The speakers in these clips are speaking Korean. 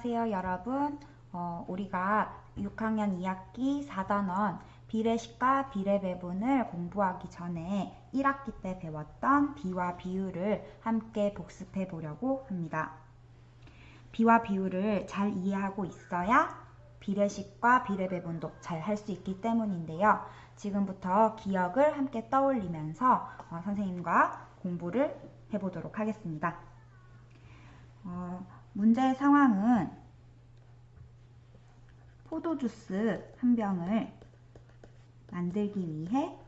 안녕하세요, 여러분. 우리가 6학년 2학기 4단원 비례식과 비례배분을 공부하기 전에 1학기 때 배웠던 비와 비율을 함께 복습해 보려고 합니다. 비와 비율을 잘 이해하고 있어야 비례식과 비례배분도 잘 할 수 있기 때문인데요. 지금부터 기억을 함께 떠올리면서 선생님과 공부를 해보도록 하겠습니다. 문제의 상황은 포도주스 한 병을 만들기 위해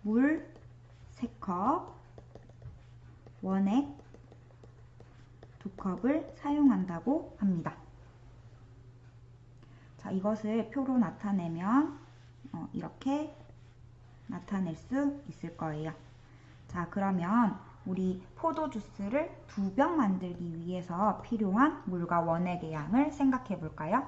물 3컵, 원액 2컵을 사용한다고 합니다. 자, 이것을 표로 나타내면 이렇게 나타낼 수 있을 거예요. 자, 그러면 우리 포도주스를 2병 만들기 위해서 필요한 물과 원액의 양을 생각해 볼까요?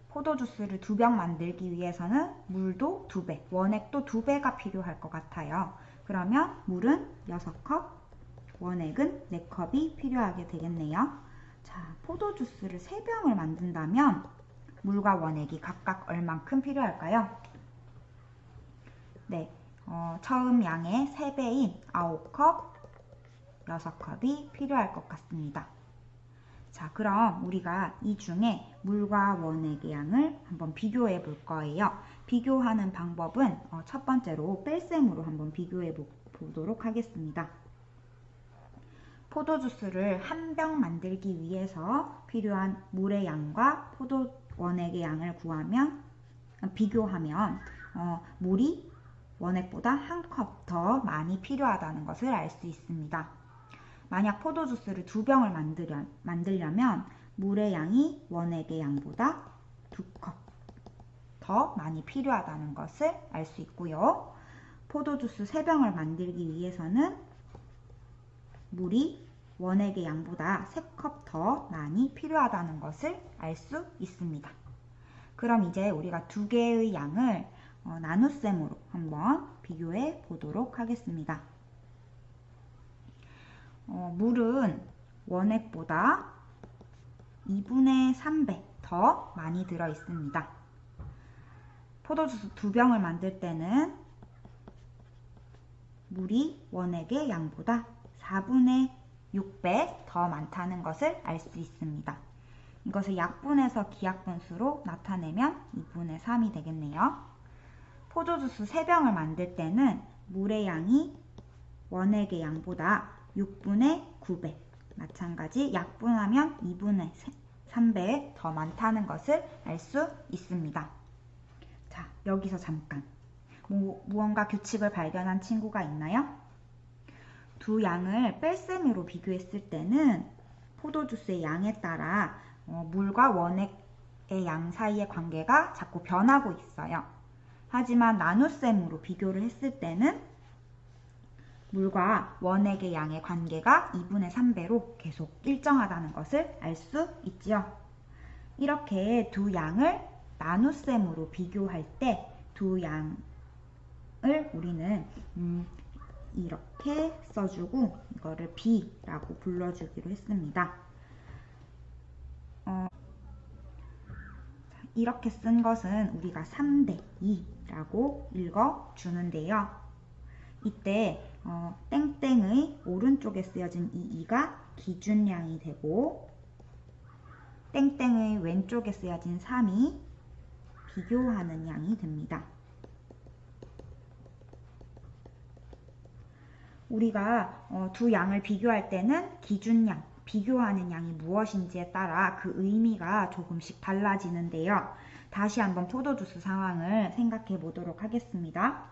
포도주스를 2병 만들기 위해서는 물도 2배, 원액도 2배가 필요할 것 같아요. 그러면 물은 6컵, 원액은 4컵이 필요하게 되겠네요. 자, 포도주스를 3병을 만든다면 물과 원액이 각각 얼만큼 필요할까요? 네. 처음 양의 3배인 9컵, 6컵이 필요할 것 같습니다. 자, 그럼 우리가 이 중에 물과 원액의 양을 한번 비교해 볼 거예요. 비교하는 방법은 첫 번째로 뺄셈으로 한번 비교해 보도록 하겠습니다. 포도주스를 한 병 만들기 위해서 필요한 물의 양과 원액의 양을 비교하면 물이 원액보다 1컵 더 많이 필요하다는 것을 알 수 있습니다. 만약 포도주스를 2병을 만들려면 물의 양이 원액의 양보다 2컵 더 많이 필요하다는 것을 알 수 있고요. 포도주스 3병을 만들기 위해서는 물이 원액의 양보다 3컵 더 많이 필요하다는 것을 알 수 있습니다. 그럼 이제 우리가 2개의 양을 나눗셈으로 한번 비교해 보도록 하겠습니다. 물은 원액보다 2분의 3배 더 많이 들어 있습니다. 포도주스 2병을 만들 때는 물이 원액의 양보다 4분의 6배 더 많다는 것을 알 수 있습니다. 이것을 약분해서 기하분수로 나타내면 2분의 3이 되겠네요. 포도주스 3병을 만들 때는 물의 양이 원액의 양보다 6분의 9배, 마찬가지 약분하면 2분의 3배 더 많다는 것을 알 수 있습니다. 자, 여기서 잠깐 무언가 규칙을 발견한 친구가 있나요? 두 양을 뺄셈으로 비교했을 때는 포도주스의 양에 따라 물과 원액의 양 사이의 관계가 자꾸 변하고 있어요. 하지만 나눗셈으로 비교를 했을 때는 물과 원액의 양의 관계가 2분의 3배로 계속 일정하다는 것을 알 수 있죠. 이렇게 두 양을 나눗셈으로 비교할 때 두 양을 우리는 이렇게 써주고 이거를 B라고 불러주기로 했습니다. 이렇게 쓴 것은 우리가 3대 2라고 읽어주는데요. 이때 땡땡의 오른쪽에 쓰여진 이 2가 기준량이 되고 땡땡의 왼쪽에 쓰여진 3이 비교하는 양이 됩니다. 우리가 두 양을 비교할 때는 기준량, 비교하는 양이 무엇인지에 따라 그 의미가 조금씩 달라지는데요. 다시 한번 포도주스 상황을 생각해 보도록 하겠습니다.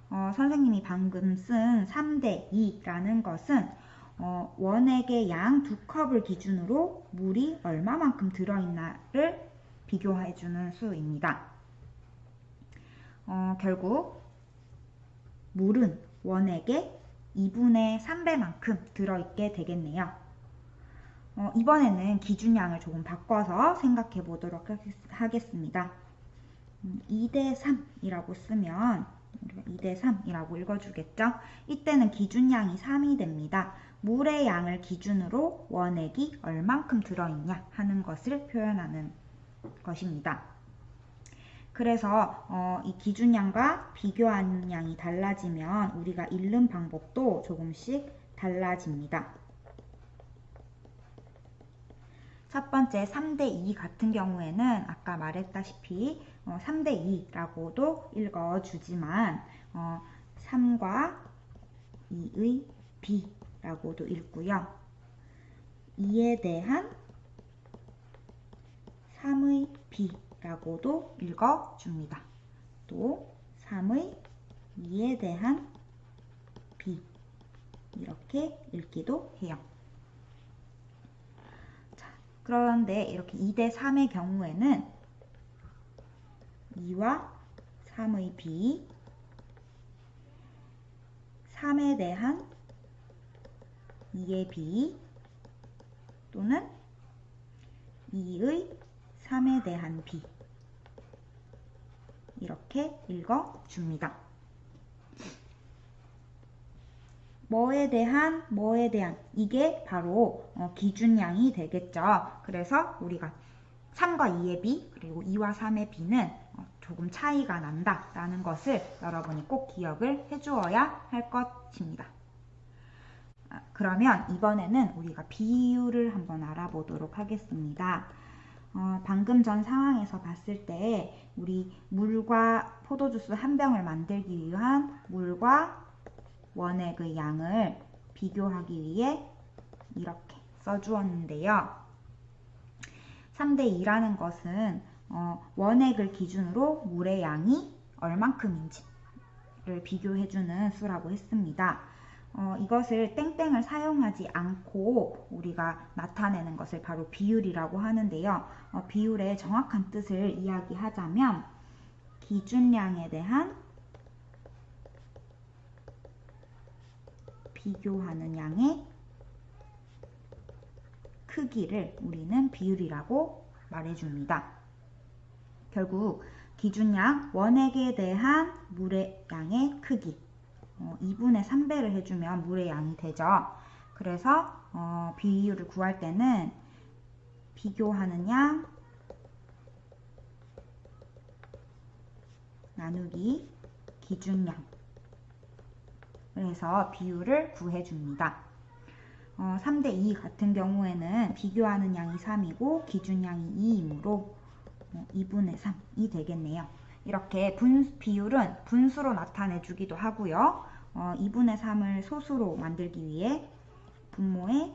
선생님이 방금 쓴 3대 2라는 것은 원액의 양 2컵을 기준으로 물이 얼마만큼 들어있나를 비교해 주는 수입니다. 결국 물은 원액의 2분의 3배만큼 들어있게 되겠네요. 이번에는 기준량을 조금 바꿔서 생각해 보도록 하겠습니다. 2대 3이라고 쓰면 2대 3이라고 읽어주겠죠? 이때는 기준량이 3이 됩니다. 물의 양을 기준으로 원액이 얼만큼 들어있냐 하는 것을 표현하는 것입니다. 그래서 이 기준량과 비교하는 양이 달라지면 우리가 읽는 방법도 조금씩 달라집니다. 첫 번째 3대2 같은 경우에는 아까 말했다시피 3대2라고도 읽어주지만 3과 2의 B라고도 읽고요. 2에 대한 3의 B라고도 읽어줍니다. 또 3의 2에 대한 B 이렇게 읽기도 해요. 자, 그런데 이렇게 2대 3의 경우에는 2와 3의 B, 3에 대한 2의 B 또는 2의 3에 대한 B 이렇게 읽어줍니다. 뭐에 대한 이게 바로 기준량이 되겠죠. 그래서 우리가 3과 2의 B 그리고 2와 3의 B는 조금 차이가 난다 라는 것을 여러분이 꼭 기억을 해주어야 할 것입니다. 그러면 이번에는 우리가 비율을 한번 알아보도록 하겠습니다. 방금 전 상황에서 봤을 때 우리 물과 포도주스 한 병을 만들기 위한 물과 원액의 양을 비교하기 위해 이렇게 써주었는데요. 3대2라는 것은 원액을 기준으로 물의 양이 얼만큼인지를 비교해주는 수라고 했습니다. 이것을 땡땡을 사용하지 않고 우리가 나타내는 것을 바로 비율이라고 하는데요. 비율의 정확한 뜻을 이야기하자면 기준량에 대한 비교하는 양의 크기를 우리는 비율이라고 말해줍니다. 결국 기준량 원액에 대한 물의 양의 크기 2분의 3배를 해주면 물의 양이 되죠. 그래서 비율을 구할 때는 비교하는 양 나누기 기준량 그래서 비율을 구해줍니다. 3대2 같은 경우에는 비교하는 양이 3이고 기준량이 2이므로 2분의 3이 되겠네요. 이렇게 비율은 분수로 나타내주기도 하고요. 2분의 3을 소수로 만들기 위해 분모에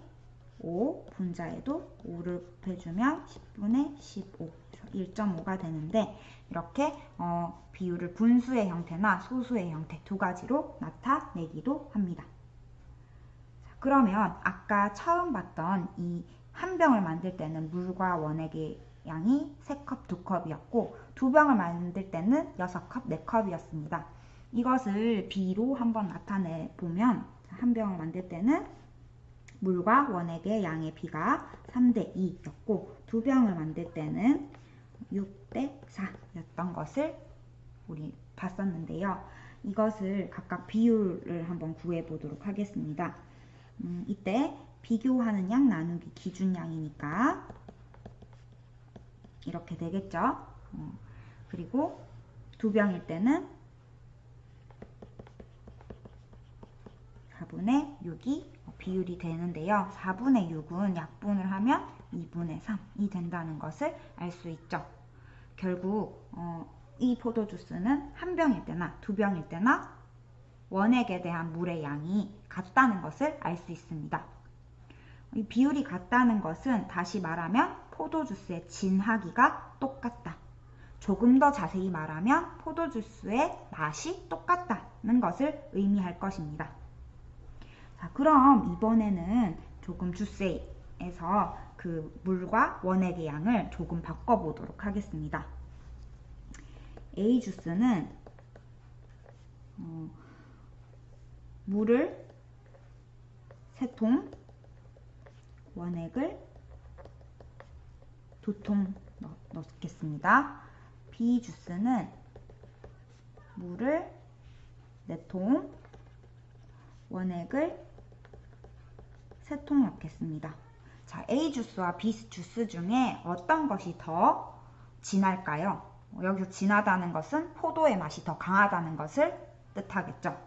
5, 분자에도 5를 곱해주면 10분의 15, 1.5가 되는데 이렇게 비율을 분수의 형태나 소수의 형태 두 가지로 나타내기도 합니다. 자, 그러면 아까 처음 봤던 이 한 병을 만들 때는 물과 원액의 양이 3컵, 2컵이었고 2병을 만들 때는 6컵, 4컵이었습니다. 이것을 B로 한번 나타내 보면 한 병을 만들 때는 물과 원액의 양의 B가 3대2였고 2병을 만들 때는 6대4였던 것을 우리 봤었는데요. 이것을 각각 비율을 한번 구해 보도록 하겠습니다. 이때 비교하는 양 나누기 기준량이니까 이렇게 되겠죠. 그리고 2병일 때는 4분의 6이 비율이 되는데요. 4분의 6은 약분을 하면 2분의 3이 된다는 것을 알 수 있죠. 결국 이 포도주스는 한 병일 때나 2병일 때나 원액에 대한 물의 양이 같다는 것을 알 수 있습니다. 이 비율이 같다는 것은 다시 말하면 포도주스의 진하기가 똑같다. 조금 더 자세히 말하면 포도주스의 맛이 똑같다는 것을 의미할 것입니다. 자, 그럼 이번에는 조금 주스에서 그 물과 원액의 양을 조금 바꿔보도록 하겠습니다. A 주스는 물을 3통, 원액을 2통 넣겠습니다. B 주스는 물을 4통, 원액을 3통 넣겠습니다. 자, A 주스와 B 주스 중에 어떤 것이 더 진할까요? 여기서 진하다는 것은 포도의 맛이 더 강하다는 것을 뜻하겠죠.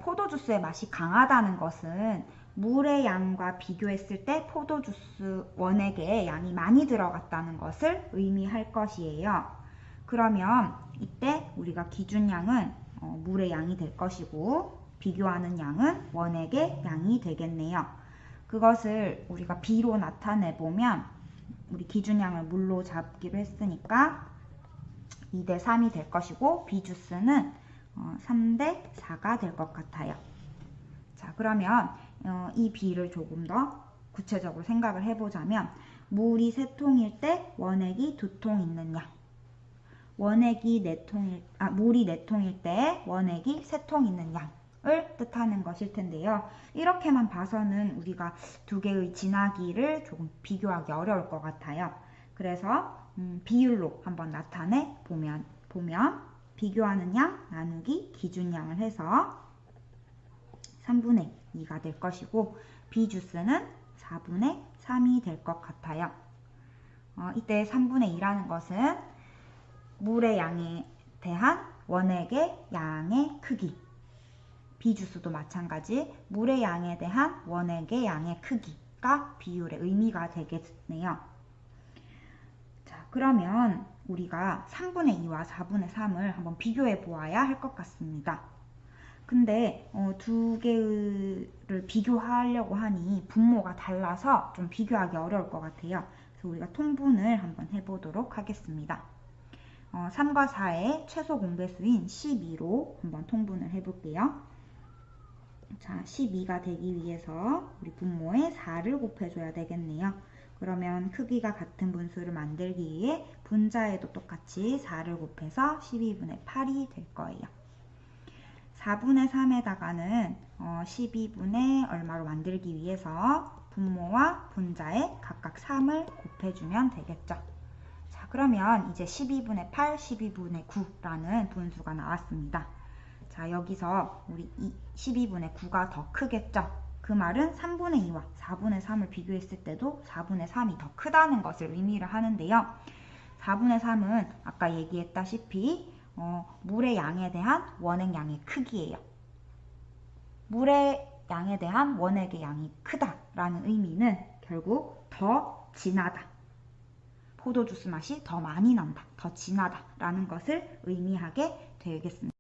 포도 주스의 맛이 강하다는 것은 물의 양과 비교했을 때 포도 주스 원액에 양이 많이 들어갔다는 것을 의미할 것이에요. 그러면 이때 우리가 기준량은 물의 양이 될 것이고 비교하는 양은 원액의 양이 되겠네요. 그것을 우리가 B로 나타내 보면 우리 기준량을 물로 잡기로 했으니까 2대 3이 될 것이고 B 주스는 3대 4가 될 것 같아요. 자, 그러면 이 B를 조금 더 구체적으로 생각을 해보자면 물이 3통일 때 원액이 2통 있는 양, 물이 4통일 때 원액이 3통 있는 양을 뜻하는 것일 텐데요. 이렇게만 봐서는 우리가 두 개의 진하기를 조금 비교하기 어려울 것 같아요. 그래서 비율로 한번 나타내 보면 비교하는 양 나누기 기준량을 해서 3분의 2가 될 것이고 B 주스는 4분의 3이 될 것 같아요. 이때 3분의 2라는 것은 물의 양에 대한 원액의 양의 크기, B 주스도 마찬가지 물의 양에 대한 원액의 양의 크기가 비율의 의미가 되겠네요. 자, 그러면 우리가 3분의 2와 4분의 3을 한번 비교해 보아야 할 것 같습니다. 근데 두 개를 비교하려고 하니 분모가 달라서 좀 비교하기 어려울 것 같아요. 그래서 우리가 통분을 한번 해보도록 하겠습니다. 3과 4의 최소 공배수인 12로 한번 통분을 해볼게요. 자, 12가 되기 위해서 우리 분모에 4를 곱해줘야 되겠네요. 그러면 크기가 같은 분수를 만들기 위해 분자에도 똑같이 4를 곱해서 12분의 8이 될 거예요. 4분의 3에다가는 12분의 얼마로 만들기 위해서 분모와 분자에 각각 3을 곱해주면 되겠죠. 자, 그러면 이제 12분의 8, 12분의 9라는 분수가 나왔습니다. 자, 여기서 우리 12분의 9가 더 크겠죠. 그 말은 3분의 2와 4분의 3을 비교했을 때도 4분의 3이 더 크다는 것을 의미를 하는데요. 4분의 3은 아까 얘기했다시피 물의 양에 대한 원액 양의 크기예요. 물의 양에 대한 원액의 양이 크다라는 의미는 결국 더 진하다. 포도 주스 맛이 더 많이 난다. 더 진하다라는 것을 의미하게 되겠습니다.